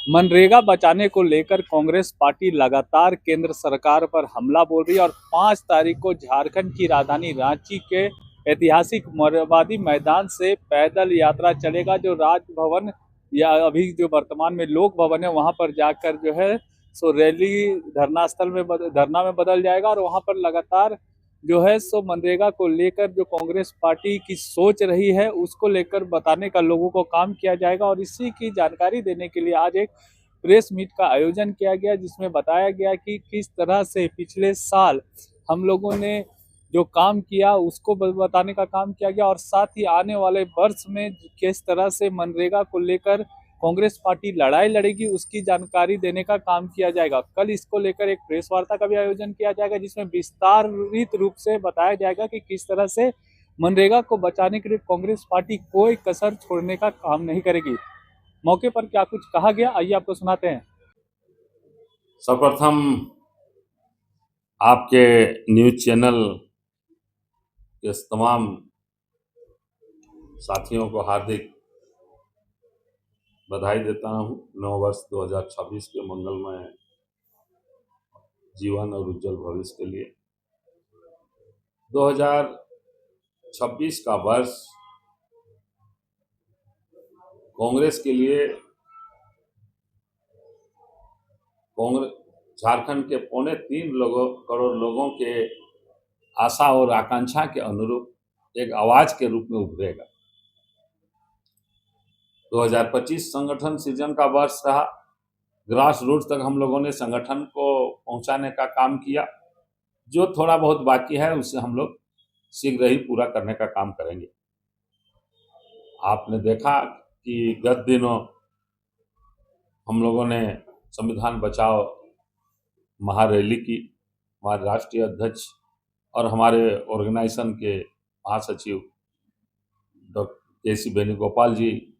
मनरेगा बचाने को लेकर कांग्रेस पार्टी लगातार केंद्र सरकार पर हमला बोल रही है और 5 तारीख को झारखंड की राजधानी रांची के ऐतिहासिक मोरहाबादी मैदान से पैदल यात्रा चलेगा, जो राजभवन या अभी जो वर्तमान में लोक भवन है वहां पर जाकर जो है सो रैली धरना स्थल में धरना में बदल जाएगा। और वहां पर लगातार जो है सो मनरेगा को लेकर जो कांग्रेस पार्टी की सोच रही है उसको लेकर बताने का लोगों को काम किया जाएगा। और इसी की जानकारी देने के लिए आज एक प्रेस मीट का आयोजन किया गया, जिसमें बताया गया कि किस तरह से पिछले साल हम लोगों ने जो काम किया उसको बताने का काम किया गया, और साथ ही आने वाले वर्ष में किस तरह से मनरेगा को लेकर कांग्रेस पार्टी लड़ाई लड़ेगी उसकी जानकारी देने का काम किया जाएगा। कल इसको लेकर एक प्रेस वार्ता का भी आयोजन किया जाएगा, जिसमें विस्तारित रूप से बताया जाएगा कि किस तरह से मनरेगा को बचाने के लिए कांग्रेस पार्टी कोई कसर छोड़ने का काम नहीं करेगी। मौके पर क्या कुछ कहा गया, आइए आपको सुनाते हैं। सर्वप्रथम आपके न्यूज चैनल के तमाम साथियों को हार्दिक बधाई देता हूं। नव वर्ष 2026 के मंगलमय जीवन और उज्जवल भविष्य के लिए 2026 का वर्ष कांग्रेस के लिए झारखंड के 3.25 करोड़ लोगों के आशा और आकांक्षा के अनुरूप एक आवाज के रूप में उभरेगा। 2025 संगठन सृजन का वर्ष रहा। ग्रास रूट्स तक हम लोगों ने संगठन को पहुंचाने का काम किया। जो थोड़ा बहुत बाकी है उसे हम लोग शीघ्र ही पूरा करने का काम करेंगे। आपने देखा कि गत दिनों हम लोगों ने संविधान बचाओ महारैली की। हमारे राष्ट्रीय अध्यक्ष और हमारे ऑर्गेनाइजेशन के महासचिव डॉक्टर के सी वेणुगोपाल जी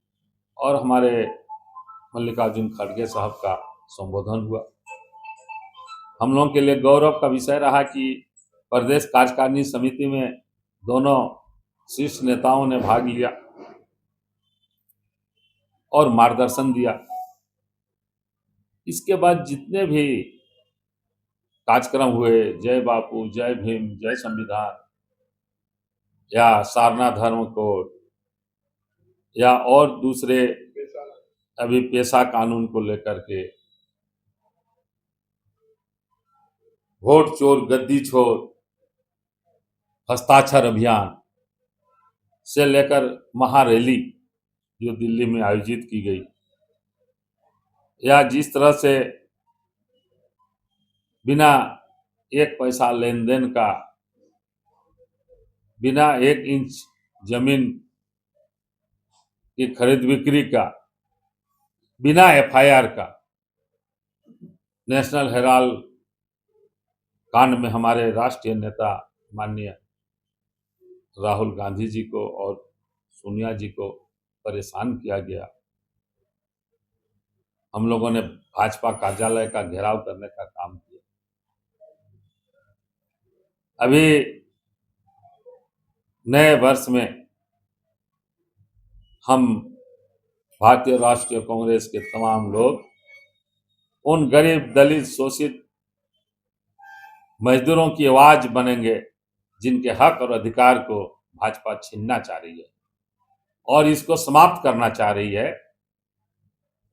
और हमारे मल्लिकार्जुन खड़गे साहब का संबोधन हुआ। हम लोगों के लिए गौरव का विषय रहा कि प्रदेश कार्यकारिणी समिति में दोनों शीर्ष नेताओं ने भाग लिया और मार्गदर्शन दिया। इसके बाद जितने भी कार्यक्रम हुए, जय बापू, जय भीम, जय संविधान या सारना धर्म कोड या और दूसरे अभी पेशा कानून को लेकर के, वोट चोर गद्दी छोड़, हस्ताक्षर अभियान से लेकर महारैली जो दिल्ली में आयोजित की गई, या जिस तरह से बिना एक पैसा लेन देन का, बिना 1 इंच जमीन की खरीद बिक्री का, बिना एफआईआर का नेशनल हेराल्ड कांड में हमारे राष्ट्रीय नेता माननीय राहुल गांधी जी को और सोनिया जी को परेशान किया गया। हम लोगों ने भाजपा कार्यालय का घेराव करने का काम किया। अभी नए वर्ष में हम भारतीय राष्ट्रीय कांग्रेस के तमाम लोग उन गरीब, दलित, शोषित मजदूरों की आवाज बनेंगे जिनके हक और अधिकार को भाजपा छीनना चाह रही है और इसको समाप्त करना चाह रही है।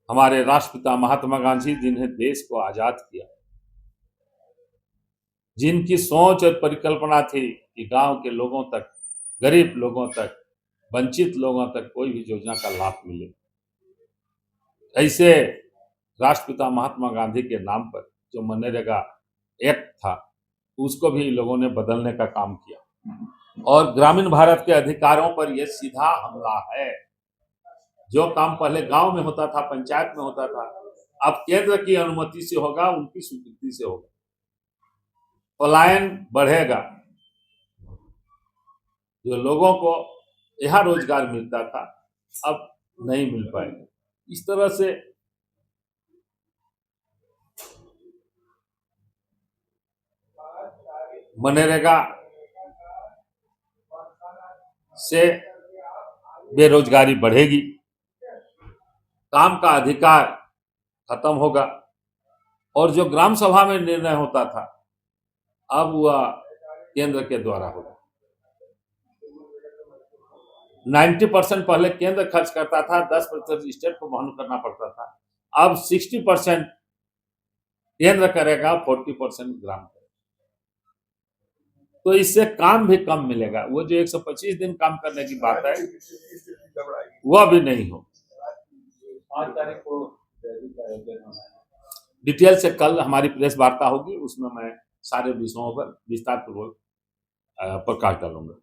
हमारे राष्ट्रपिता महात्मा गांधी, जिन्हें देश को आजाद किया, जिनकी सोच और परिकल्पना थी कि गांव के लोगों तक, गरीब लोगों तक, वंचित लोगों तक कोई भी योजना का लाभ मिले, ऐसे राष्ट्रपिता महात्मा गांधी के नाम पर जो मनरेगा एक्ट था उसको भी लोगों ने बदलने का काम किया और ग्रामीण भारत के अधिकारों पर यह सीधा हमला है। जो काम पहले गांव में होता था, पंचायत में होता था, अब केंद्र की अनुमति से होगा, उनकी स्वीकृति से होगा। पलायन बढ़ेगा। जो लोगों को यहाँ रोजगार मिलता था अब नहीं मिल पाएगा। इस तरह से मनरेगा से बेरोजगारी बढ़ेगी। काम का अधिकार खत्म होगा और जो ग्राम सभा में निर्णय होता था अब वह केंद्र के द्वारा होगा। 90% पहले केंद्र खर्च करता था, 10% स्टेट को वहन करना पड़ता था। अब 60% केंद्र करेगा, 40% ग्राम करेगा। तो इससे काम भी कम मिलेगा। वो जो 125 दिन काम करने की बात है वह भी नहीं हो। 5 तारीख को डिटेल से कल हमारी प्रेस वार्ता होगी, उसमें मैं सारे विषयों पर विस्तार पूर्वक प्रकाश डालूंगा।